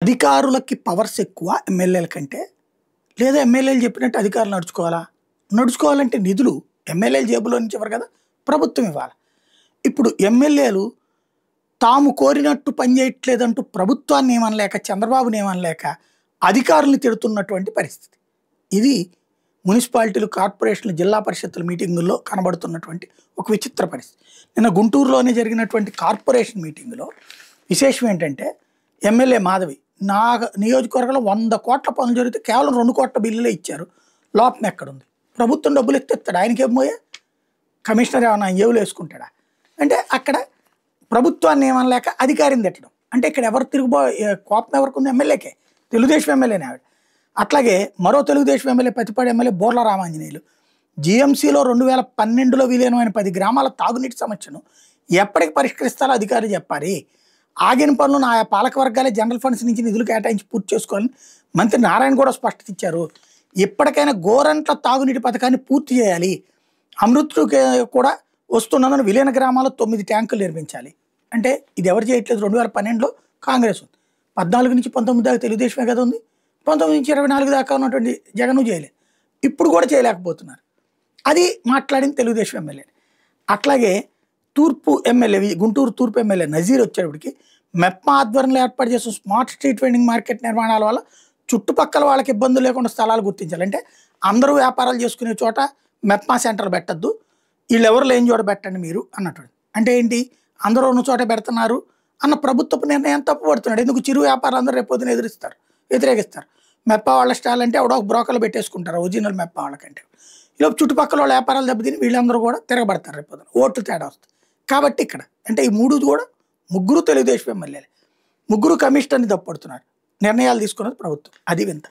అధికారులకి పవర్స్ ఎక్కువ ఎమ్మెల్యేల కంటే. లేదా ఎమ్మెల్యేలు చెప్పినట్టు అధికారులు నడుచుకోవాలా? నడుచుకోవాలంటే నిధులు ఎమ్మెల్యేల జేబులో నుంచి ఇవ్వరు కదా! ప్రభుత్వం ఇవ్వాలి. ఇప్పుడు ఎమ్మెల్యేలు తాము కోరినట్టు పని చేయట్లేదంటూ ప్రభుత్వాన్ని ఏమనలేక, చంద్రబాబుని ఏమనలేక అధికారుల్ని తిడుతున్నటువంటి పరిస్థితి. ఇది మున్సిపాలిటీలు, కార్పొరేషన్లు, జిల్లా పరిషత్తుల మీటింగుల్లో కనబడుతున్నటువంటి ఒక విచిత్ర పరిస్థితి. నిన్న గుంటూరులోనే జరిగినటువంటి కార్పొరేషన్ మీటింగులో విశేషం ఏంటంటే, ఎమ్మెల్యే మాధవి నా నియోజకవర్గంలో 100 కోట్ల పనులు జరిగితే కేవలం 2 కోట్ల బిల్లులే ఇచ్చారు. లోపం ఎక్కడుంది? ప్రభుత్వం డబ్బులు ఎత్తేస్తాడు, ఆయనకేం పోయే? కమిషనర్ ఏమన్నా జేబులో వేసుకుంటాడా? అంటే అక్కడ ప్రభుత్వాన్ని ఏమనలేక అధికారిని తిట్టడం. అంటే ఇక్కడ ఎవరు కోపం ఎవరికి ఉంది? ఎమ్మెల్యేకే. తెలుగుదేశం ఎమ్మెల్యేనే ఆవిడ. అట్లాగే మరో తెలుగుదేశం ఎమ్మెల్యే, ప్రతిపాడు ఎమ్మెల్యే బోర్ల రామాంజనేయులు జీఎంసీలో 2012లో విలీనమైన 10 గ్రామాల తాగునీటి సమస్యను ఎప్పటికి పరిష్కరిస్తారో అధికారులు చెప్పాలి. ఆగిన పనులను ఆయా పాలక వర్గాలే జనరల్ ఫండ్స్ నుంచి నిధులు కేటాయించి పూర్తి చేసుకోవాలని మంత్రి నారాయణ కూడా స్పష్టత ఇచ్చారు. ఎప్పటికైనా గోరంట్ల తాగునీటి పథకాన్ని పూర్తి చేయాలి. అమృత్ కూడా వస్తున్నదని విలీన గ్రామాల్లో 9 ట్యాంకులు నిర్మించాలి. అంటే ఇది ఎవరు చేయట్లేదు? 2012లో కాంగ్రెస్ ఉంది, 14 నుంచి 19 దాకా తెలుగుదేశమే కదా ఉంది, 19 నుంచి 24 దాకా ఉన్నటువంటి జగన్ చేయలేదు, ఇప్పుడు కూడా చేయలేకపోతున్నారు. అది మాట్లాడింది తెలుగుదేశం ఎమ్మెల్యే. అట్లాగే తూర్పు ఎమ్మెల్యే, గుంటూరు తూర్పు ఎమ్మెల్యే నజీర్ వచ్చేటప్పటికి మెప్మా ఆధ్వర్యంలో ఏర్పాటు చేసిన స్మార్ట్ స్ట్రీట్ వెండింగ్ మార్కెట్ నిర్మాణాల వల్ల చుట్టుపక్కల వాళ్ళకి ఇబ్బందులు లేకుండా స్థలాలు గుర్తించాలి. అంటే అందరూ వ్యాపారాలు చేసుకునే చోట మెప్మా సెంటర్లు పెట్టద్దు, వీళ్ళెవరు లేని చోట పెట్టండి మీరు అన్నట్టు. అంటే ఏంటి? అందరూ ఉన్న చోట పెడుతున్నారు అన్న ప్రభుత్వపు నిర్ణయం తప్పుపడుతున్నాడు. ఎందుకు? చిరు వ్యాపారాలు అందరూ రేపొద్దున వ్యతిరేకిస్తారు. మెప్పా వాళ్ళ స్టాల్ అంటే ఒక బ్రోకర్లు పెట్టేసుకుంటారు ఒరిజినల్ మెప్పా వాళ్ళకంటే. ఇలా చుట్టుపక్కల వాళ్ళ వ్యాపారాలు దెబ్బతిని వీళ్ళందరూ కూడా తిరగబడతారు రేపొద్దున, ఓట్లు తేడా వస్తుంది. కాబట్టి ఇక్కడ అంటే ఈ 3 కూడా ముగ్గురు తెలుగుదేశం ఎమ్మెల్యేలే, ముగ్గురు కమిషనర్ని తప్పుపడుతున్నారు. నిర్ణయాలు తీసుకున్నది ప్రభుత్వం. అది వింత.